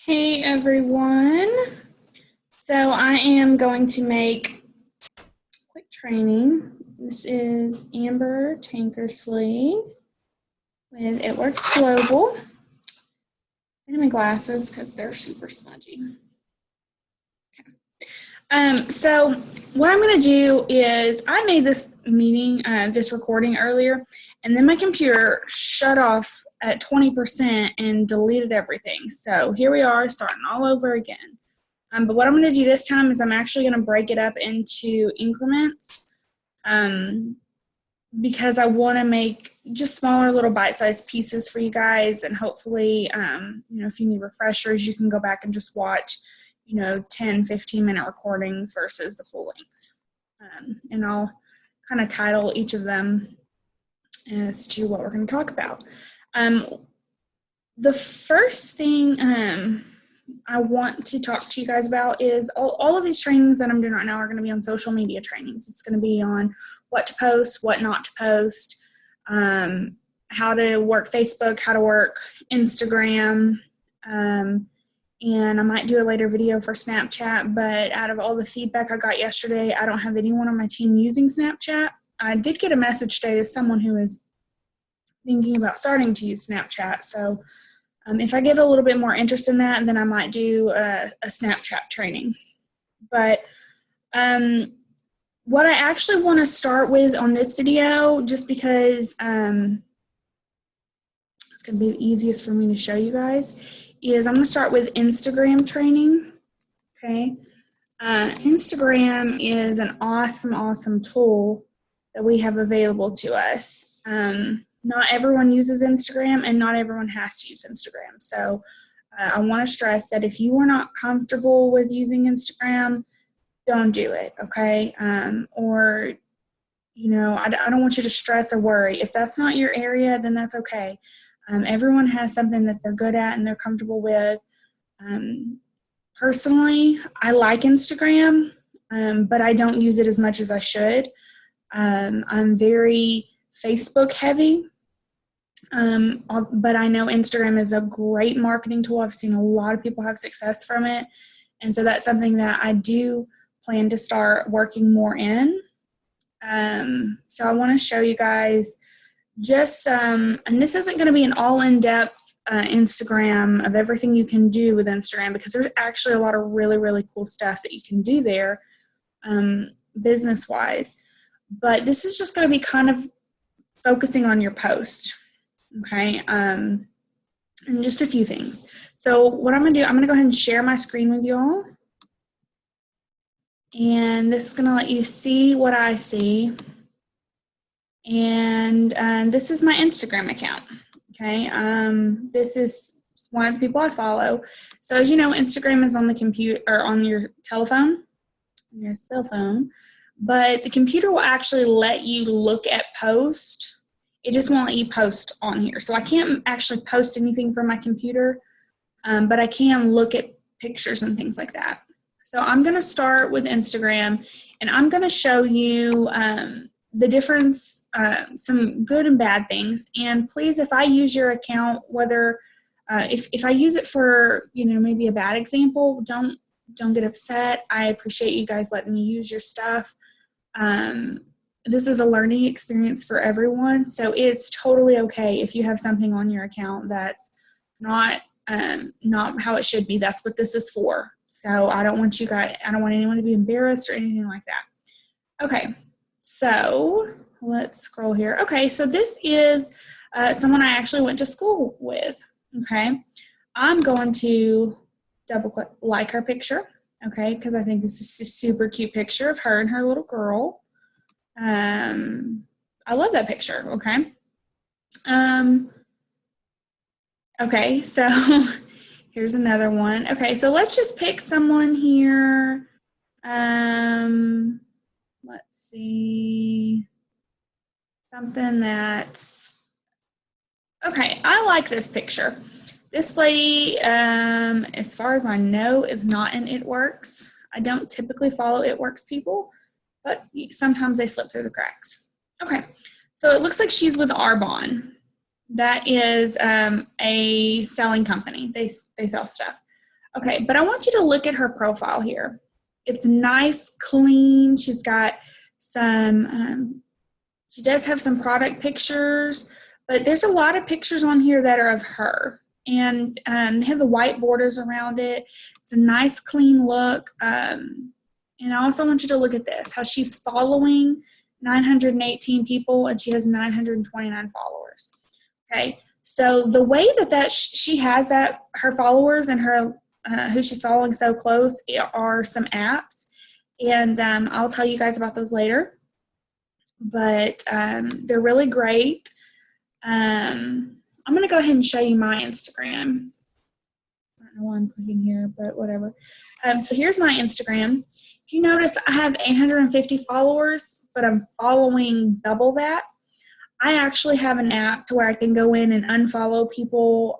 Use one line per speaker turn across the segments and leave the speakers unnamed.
Hey everyone. So I am going to make quick training. This is Amber Tankersley with It Works Global. I need my glasses because they're super smudgy. So what I'm going to do is I made this meeting, this recording earlier, and then my computer shut off at 20% and deleted everything. So here we are starting all over again. But what I'm going to do this time is I'm actually going to break it up into increments because I want to make just smaller little bite-sized pieces for you guys, and hopefully, if you need refreshers, you can go back and just watch 10, 15-minute recordings versus the full length. And I'll kind of title each of them as to what we're going to talk about. The first thing I want to talk to you guys about is all of these trainings that I'm doing right now are going to be on social media trainings. It's going to be on what to post, what not to post, how to work Facebook, how to work Instagram, and I might do a later video for Snapchat, but out of all the feedback I got yesterday, I don't have anyone on my team using Snapchat. I did get a message today of someone who is thinking about starting to use Snapchat, so if I get a little bit more interest in that, then I might do a Snapchat training. But what I actually want to start with on this video, just because it's going to be the easiest for me to show you guys, is I'm going to start with Instagram training. Okay, Instagram is an awesome tool that we have available to us. Not everyone uses Instagram, and not everyone has to use Instagram. So I want to stress that if you are not comfortable with using Instagram, don't do it, okay? I don't want you to stress or worry. If that's not your area, then that's okay. Everyone has something that they're good at and they're comfortable with. Personally, I like Instagram, but I don't use it as much as I should. I'm very Facebook heavy, but I know Instagram is a great marketing tool. I've seen a lot of people have success from it, and so that's something that I do plan to start working more in. So I want to show you guys just and this isn't going to be an all in-depth Instagram of everything you can do with Instagram, because there's actually a lot of really cool stuff that you can do there business-wise. But this is just going to be kind of focusing on your post, okay? And just a few things. So what I'm going to do, I'm going to go ahead and share my screen with you all. And this is going to let you see what I see. And this is my Instagram account, okay? This is one of the people I follow. So as you know, Instagram is on the computer or on your telephone, your cell phone, but the computer will actually let you look at post. It just won't let you post on here. So I can't actually post anything from my computer, but I can look at pictures and things like that. So I'm going to start with Instagram, and I'm going to show you the difference, some good and bad things. And please, if I use your account, whether if I use it for maybe a bad example, don't get upset. I appreciate you guys letting me use your stuff. This is a learning experience for everyone, so it's totally okay if you have something on your account that's not how it should be. That's what this is for. So I don't want anyone to be embarrassed or anything like that. Okay. So let's scroll here. Okay, so this is someone I actually went to school with, okay? I'm going to double-click like her picture, okay, because I think this is a super cute picture of her and her little girl. I love that picture, okay? Okay, so here's another one. Okay, so let's just pick someone here. Let's see, something that's, okay, I like this picture. This lady, as far as I know, is not in It Works. I don't typically follow It Works people, but sometimes they slip through the cracks. Okay, so it looks like she's with Arbonne. That is a selling company. They sell stuff. Okay, but I want you to look at her profile here. It's nice, clean. She's got some, she does have some product pictures, but there's a lot of pictures on here that are of her. And they have the white borders around it. It's a nice, clean look. And I also want you to look at this, how she's following 918 people and she has 929 followers. Okay, so the way that she has that, her followers and her who she's following so close are some apps, and I'll tell you guys about those later. But they're really great. I'm going to go ahead and show you my Instagram. I don't know why I'm clicking here, but whatever. So here's my Instagram. If you notice, I have 850 followers, but I'm following double that. I actually have an app to where I can go in and unfollow people,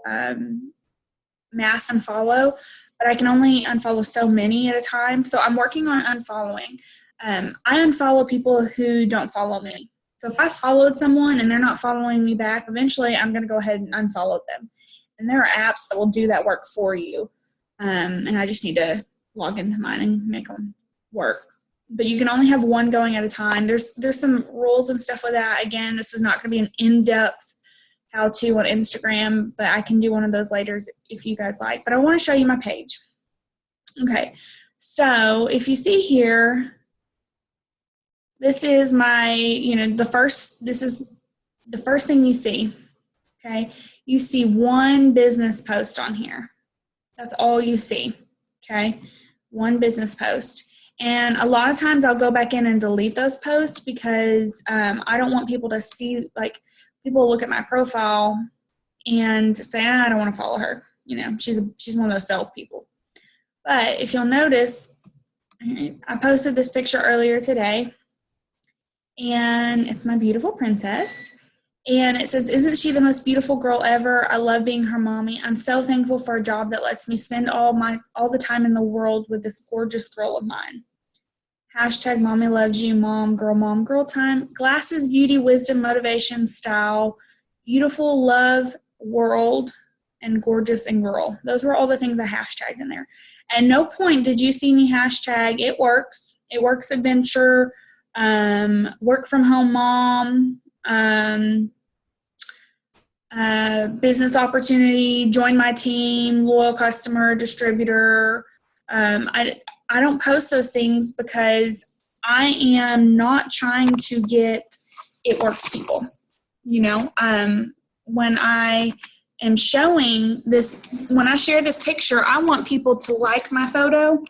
mass unfollow, but I can only unfollow so many at a time. So I'm working on unfollowing. I unfollow people who don't follow me. So if I followed someone and they're not following me back, eventually I'm going to go ahead and unfollow them. And there are apps that will do that work for you. And I just need to log into mine and make them work. But you can only have one going at a time. There's some rules and stuff with that. Again, this is not going to be an in-depth how-to on Instagram, but I can do one of those later if you guys like. But I want to show you my page. Okay, so if you see here, this is my, this is the first thing you see, okay? You see one business post on here. That's all you see, okay? One business post. And a lot of times I'll go back in and delete those posts because I don't want people to see, like, people look at my profile and say, I don't want to follow her. She's one of those salespeople. But if you'll notice, I posted this picture earlier today, and it's my beautiful princess. And it says, isn't she the most beautiful girl ever? I love being her mommy. I'm so thankful for a job that lets me spend all the time in the world with this gorgeous girl of mine. Hashtag mommy loves you, mom, girl time. Glasses, beauty, wisdom, motivation, style, beautiful, love, world, and gorgeous and girl. Those were all the things I hashtagged in there. At no point did you see me hashtag it works. It works adventure, work from home mom, business opportunity, join my team, loyal customer, distributor. I don't post those things because I am not trying to get it works people. When I am showing this, when I share this picture, I want people to like my photo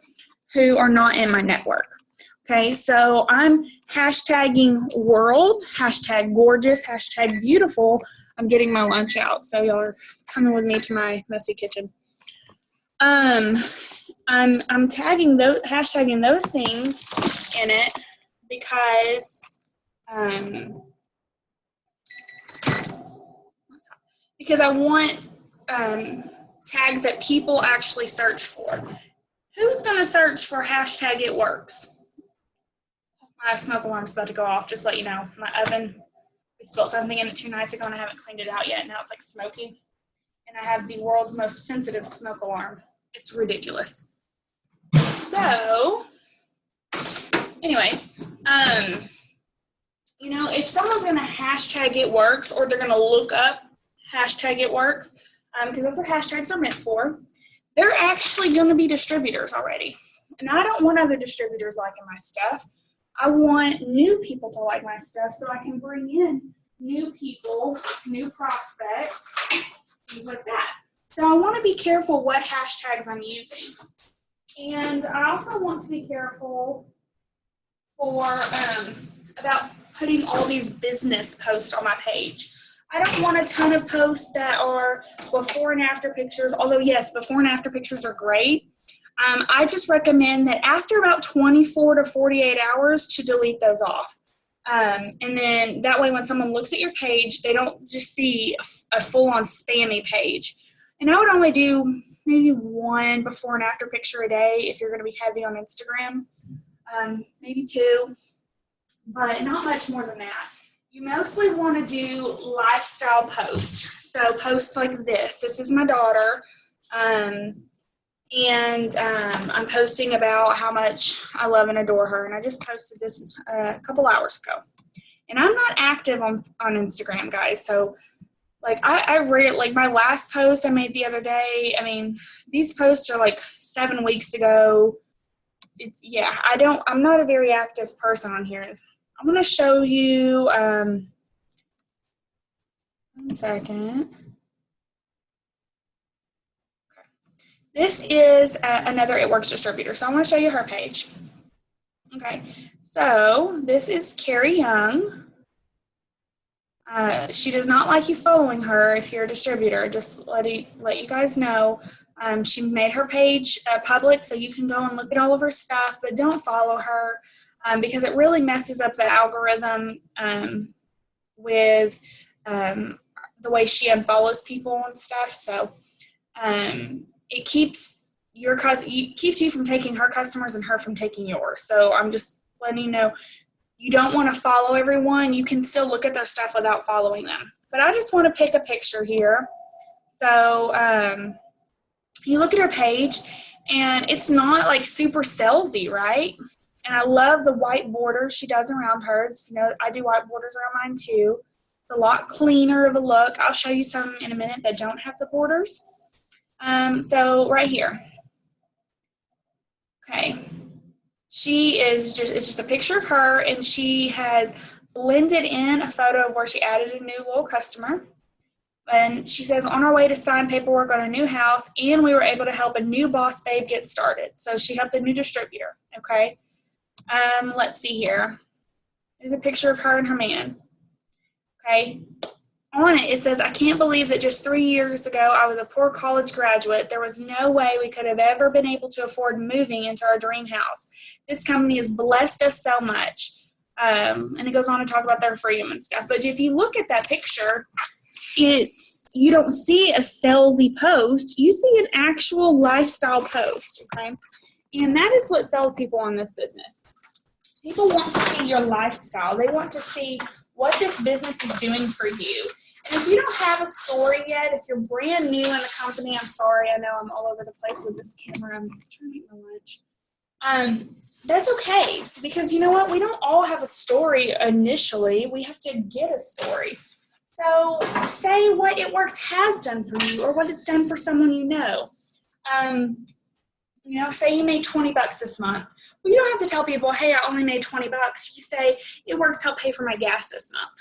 who are not in my network. Okay, so I'm hashtagging world, hashtag gorgeous, hashtag beautiful. I'm getting my lunch out, so y'all are coming with me to my messy kitchen. I'm hashtagging those things in it because I want tags that people actually search for. Who's going to search for hashtag it works? My smoke alarm's about to go off, just to let you know. My oven, we spilled something in it 2 nights ago and I haven't cleaned it out yet. Now it's like smoky. And I have the world's most sensitive smoke alarm. It's ridiculous. So, anyways, if someone's going to hashtag it works, or they're going to look up hashtag it works, because that's what hashtags are meant for, they're actually going to be distributors already. And I don't want other distributors liking my stuff. I want new people to like my stuff so I can bring in new people, new prospects, things like that. So I want to be careful what hashtags I'm using. And I also want to be careful about putting all these business posts on my page. I don't want a ton of posts that are before and after pictures, although yes, before and after pictures are great. I just recommend that after about 24 to 48 hours to delete those off. And then that way when someone looks at your page, they don't just see a full-on spammy page. And I would only do maybe one before and after picture a day if you're going to be heavy on Instagram. Maybe 2, but not much more than that. You mostly want to do lifestyle posts. So posts like this. This is my daughter. And I'm posting about how much I love and adore her. And I just posted this a couple hours ago. And I'm not active on Instagram, guys. So like I read like my last post I made the other day. I mean, these posts are like 7 weeks ago. I'm not a very active person on here. I'm going to show you, 1 second. This is another It Works distributor. So I want to show you her page. Okay, so this is Carrie Young. She does not like you following her if you're a distributor. Just let you guys know. She made her page public so you can go and look at all of her stuff, but don't follow her because it really messes up the algorithm with the way she unfollows people and stuff. So it keeps you from taking her customers and her from taking yours. So I'm just letting you know, you don't want to follow everyone. You can still look at their stuff without following them. But I just want to pick a picture here. So you look at her page, and it's not like super salesy, right? And I love the white borders she does around hers. You know, I do white borders around mine too. It's a lot cleaner of a look. I'll show you some in a minute that don't have the borders. So right here. Okay. It's just a picture of her, and she has blended in a photo of where she added a new little customer. And she says, on our way to sign paperwork on a new house, and we were able to help a new boss babe get started. So she helped a new distributor, okay? Let's see here. There's a picture of her and her man, okay? On it says, I can't believe that just 3 years ago I was a poor college graduate. There was no way we could have ever been able to afford moving into our dream house. This company has blessed us so much. And it goes on to talk about their freedom and stuff. But if you look at that picture, you don't see a salesy post. You see an actual lifestyle post, okay? And that is what sells people on this business. People want to see your lifestyle. They want to see what this business is doing for you. And if you don't have a story yet, if you're brand new in the company, I'm sorry, I know I'm all over the place with this camera. I'm trying to eat my lunch. That's okay, because you know what? We don't all have a story initially. We have to get a story. So say what It Works has done for you, or what it's done for someone you know. Say you made $20 this month. Well, you don't have to tell people, hey, I only made $20. You say, It Works helped pay for my gas this month,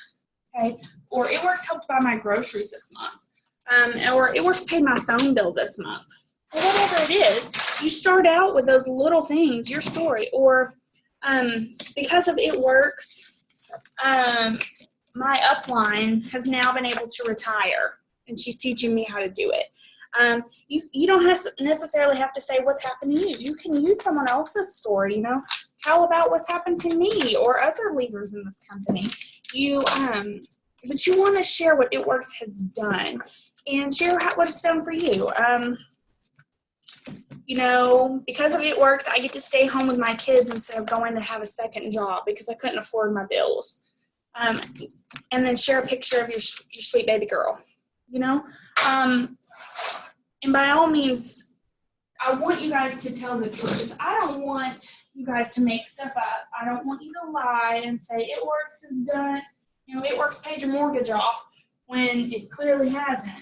okay? Or It Works helped buy my groceries this month. Or It Works paid my phone bill this month. Or whatever it is, you start out with those little things, your story. Or because of It Works, my upline has now been able to retire, and she's teaching me how to do it. You don't necessarily have to say what's happened to you. You can use someone else's story, tell about what's happened to me or other leaders in this company. But you want to share what It Works has done, and share what it's done for you. Because of It Works, I get to stay home with my kids instead of going to have a second job because I couldn't afford my bills. And then share a picture of your sweet baby girl, and by all means, I want you guys to tell the truth. I don't want you guys to make stuff up. I don't want you to lie and say It Works is done, It Works paid your mortgage off when it clearly hasn't.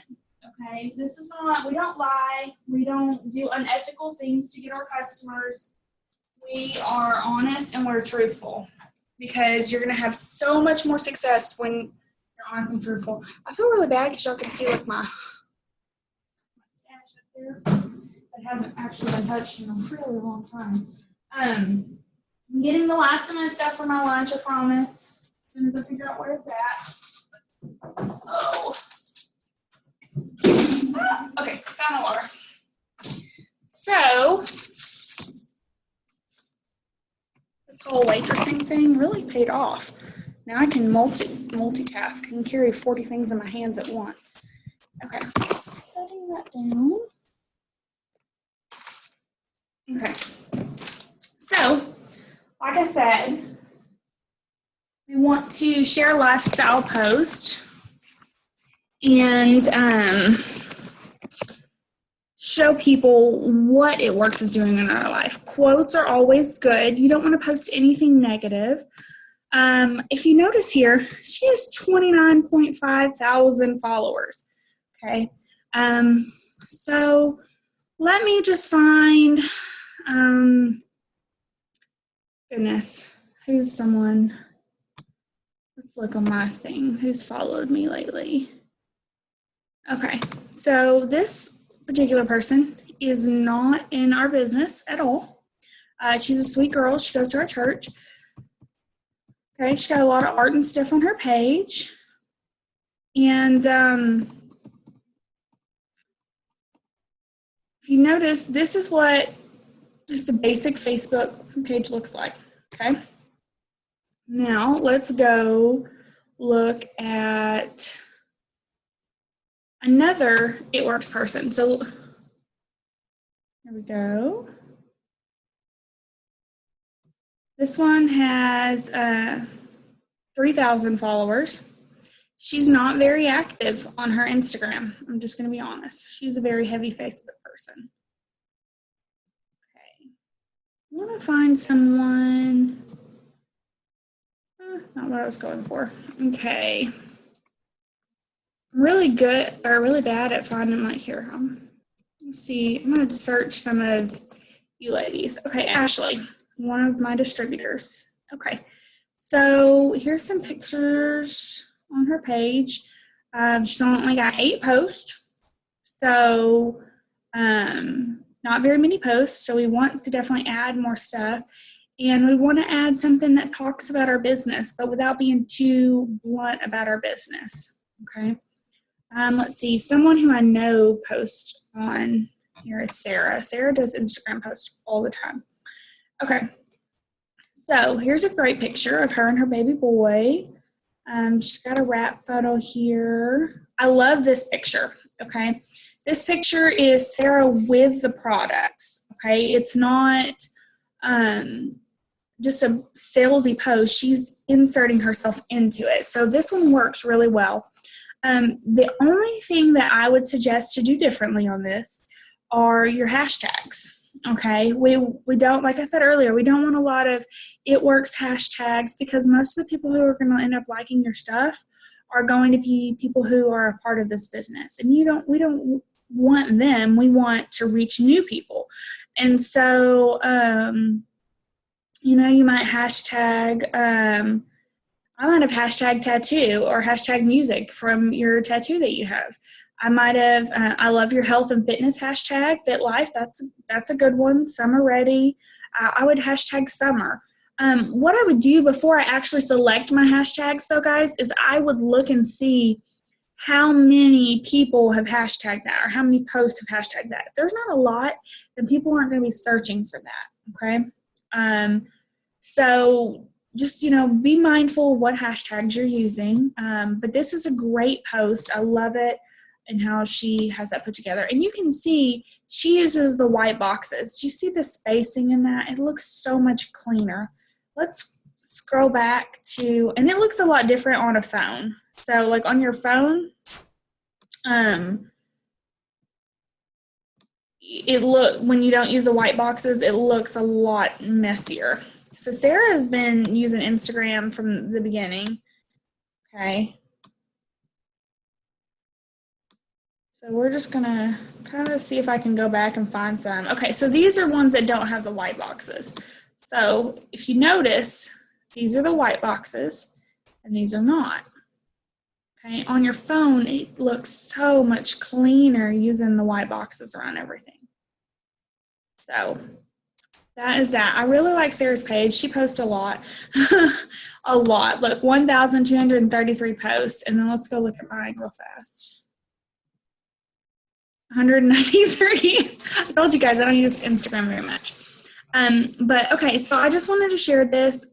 Okay, this is not, we don't lie. We don't do unethical things to get our customers. We are honest and we're truthful, because you're going to have so much more success when you're honest and truthful. I feel really bad because y'all can see like my stash up there that hasn't actually been touched in a really long time. I'm getting the last of my stuff for my lunch, I promise, as soon as I figure out where it's at. Oh. Okay, found my water. So, this whole waitressing thing really paid off. Now I can multitask and carry 40 things in my hands at once. Okay, setting that down. Okay, so, like I said, we want to share a lifestyle post and show people what It Works is doing in our life. Quotes are always good. You don't want to post anything negative. If you notice here, she has 29.5 thousand followers. Okay. So let me just find, goodness, who's someone, let's look on my thing, who's followed me lately. Okay, so this particular person is not in our business at all. She's a sweet girl. She goes to our church. Okay, she's got a lot of art and stuff on her page. And if you notice, this is what just a basic Facebook page looks like, okay? Now, let's go look at another It Works person. So, here we go. This one has 3,000 followers. She's not very active on her Instagram. I'm just going to be honest. She's a very heavy Facebook person. Okay. I want to find someone. Not what I was going for. Okay. I'm really good or really bad at finding like here. Let's see. I'm going to search some of you ladies. Okay, Ashley, one of my distributors. Okay. So here's some pictures on her page. She's only got 8 posts. So not very many posts. So we want to definitely add more stuff. And we want to add something that talks about our business, but without being too blunt about our business. Okay. Let's see. Someone who I know posts on here is Sarah. Sarah does Instagram posts all the time. Okay. So here's a great picture of her and her baby boy. She's got a wrap photo here. I love this picture. Okay. This picture is Sarah with the products. Okay. It's not just a salesy post. She's inserting herself into it. So this one works really well. The only thing that I would suggest to do differently on this are your hashtags. Okay, we don't, like I said earlier, we don't want a lot of It Works hashtags because most of the people who are going to end up liking your stuff are going to be people who are a part of this business, and we don't want them. We want to reach new people, and so you might hashtag. I might have hashtag tattoo or hashtag music from your tattoo that you have. I might have, I love your health and fitness hashtag, Fit Life. That's a good one. Summer ready. I would hashtag summer. What I would do before I actually select my hashtags though, guys, is I would look and see how many people have hashtagged that or how many posts have hashtagged that. If there's not a lot, then people aren't going to be searching for that. Okay. So just, be mindful of what hashtags you're using. But this is a great post. I love it and how she has that put together. And you can see she uses the white boxes. Do you see the spacing in that? It looks so much cleaner. Let's scroll back to, and it looks a lot different on a phone. So like on your phone, when you don't use the white boxes, it looks a lot messier. So Sarah has been using Instagram from the beginning. Okay. So we're just going to kind of see if I can go back and find some. Okay, so these are ones that don't have the white boxes. So if you notice, these are the white boxes and these are not. Okay, on your phone, it looks so much cleaner using the white boxes around everything. So that is that. I really like Sarah's page. She posts a lot. A lot. Look, 1,233 posts. And then let's go look at mine real fast. 193. I told you guys I don't use Instagram very much. But okay, so I just wanted to share this.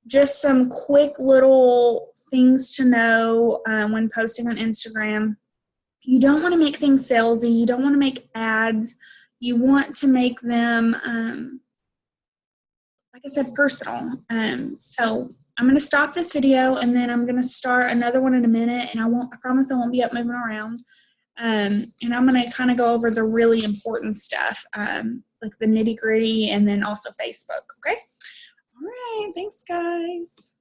Just some quick little things to know when posting on Instagram. You don't want to make things salesy. You don't want to make ads. You want to make them, like I said, personal. So I'm going to stop this video and then I'm going to start another one in a minute, and I promise I won't be up moving around. And I'm going to kind of go over the really important stuff, like the nitty gritty, and then also Facebook. Okay. All right. Thanks, guys.